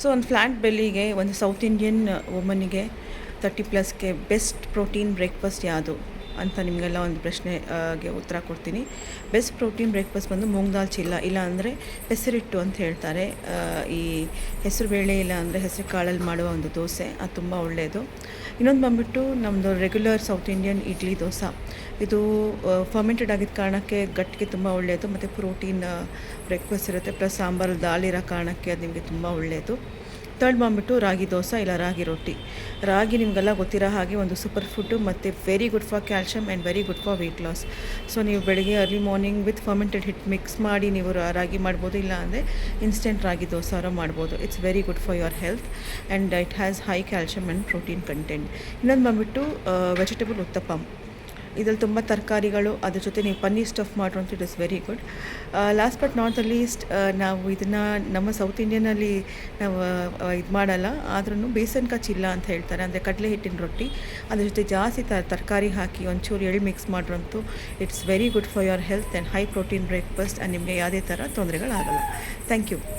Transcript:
So ಒಂದು flat ಬೆಲ್ಲಿಗೆ ಒಂದು ಸೌತ್ ಇಂಡಿಯನ್ ವುಮನ್ನಿಗೆ 30+ಗೆ ಬೆಸ್ಟ್ ಪ್ರೋಟೀನ್ ಬ್ರೇಕ್ಫಾಸ್ಟ್ ಯಾವುದು ಅಂತ ನಿಮಗೆಲ್ಲ ಒಂದು ಪ್ರಶ್ನೆಗೆ ಉತ್ತರ ಕೊಡ್ತೀನಿ. ಬೆಸ್ಟ್ ಪ್ರೋಟೀನ್ ಬ್ರೇಕ್ಫಾಸ್ಟ್ ಬಂದು ಮೂಂಗ್ ದಾಲ್ ಚಿಲ್ಲ, ಇಲ್ಲ ಅಂದರೆ ಹೆಸರಿಟ್ಟು ಅಂತ ಹೇಳ್ತಾರೆ. ಈ ಹೆಸರು ಬೇಳೆ ಇಲ್ಲ ಅಂದರೆ ಹೆಸರು ಕಾಳಲ್ಲಿ ಮಾಡುವ ಒಂದು ದೋಸೆ, ಅದು ತುಂಬ ಒಳ್ಳೆಯದು. ಇನ್ನೊಂದು ಬಂದುಬಿಟ್ಟು ನಮ್ಮದು regular south Indian idli dosa. ಇದು ಫರ್ಮೆಂಟೆಡ್ ಆಗಿದ್ದ ಕಾರಣಕ್ಕೆ ಗಟ್ಟಿಗೆ ತುಂಬ ಒಳ್ಳೆಯದು, ಮತ್ತು ಪ್ರೋಟೀನ್ ಬ್ರೇಕ್ಫಾಸ್ಟ್ ಇರುತ್ತೆ, ಪ್ಲಸ್ ಸಾಂಬಾರು ದಾಲ್ ಇರೋ ಕಾರಣಕ್ಕೆ ಅದು ನಿಮಗೆ ತುಂಬ ಒಳ್ಳೆಯದು. ಥರ್ಡ್ ಬಂದುಬಿಟ್ಟು ರಾಗಿ ದೋಸೆ ಇಲ್ಲ ರಾಗಿ ರೊಟ್ಟಿ. ರಾಗಿ ನಿಮಗೆಲ್ಲ ಗೊತ್ತಿರೋ ಹಾಗೆ ಒಂದು ಸೂಪರ್ ಫುಡ್ಡು, ಮತ್ತು very good for calcium and very good for weight loss. So ನೀವು ಬೆಳಗ್ಗೆ ಅರ್ಲಿ ಮಾರ್ನಿಂಗ್ ವಿತ್ ಫರ್ಮೆಂಟೆಡ್ ಹಿಟ್ ಮಿಕ್ಸ್ ಮಾಡಿ ನೀವು ರಾಗಿ ಮಾಡ್ಬೋದು, ಇಲ್ಲ ಅಂದರೆ ಇನ್ಸ್ಟೆಂಟ್ ರಾಗಿ ದೋಸೆ ಮಾಡ್ಬೋದು. It's very good for your health and it has high calcium and protein content. ಇನ್ನೊಂದು ಬಂದುಬಿಟ್ಟು ವೆಜಿಟೇಬಲ್ ಉತ್ತಪ್ಪಮ್. ಇದರಲ್ಲಿ ತುಂಬ ತರಕಾರಿಗಳು, ಅದ್ರ ಜೊತೆ ನೀವು ಪನ್ನೀರ್ ಸ್ಟಫ್ ಮಾಡಿರೋಂಥ it is very good. Last but not the least, ನಾವು ಇದನ್ನು ನಮ್ಮ ಸೌತ್ ಇಂಡಿಯನಲ್ಲಿ ನಾವು ಇದು ಮಾಡಲ್ಲ, ಆದ್ರೂ ಬೇಸನ್ ಕಾ ಚಿಲ್ಲ ಅಂತ ಹೇಳ್ತಾರೆ, ಅಂದರೆ ಕಡಲೆ ಹಿಟ್ಟಿನ ರೊಟ್ಟಿ. ಅದ್ರ ಜೊತೆ ಜಾಸ್ತಿ ತರಕಾರಿ ಹಾಕಿ ಒಂಚೂರು ಎಳ್ಳು ಮಿಕ್ಸ್ ಮಾಡಿರೋಂಥು it's very good for your health and high protein breakfast, and ನಿಮಗೆ ಯಾವುದೇ ಥರ ತೊಂದರೆಗಳಾಗಲ್ಲ. Thank you.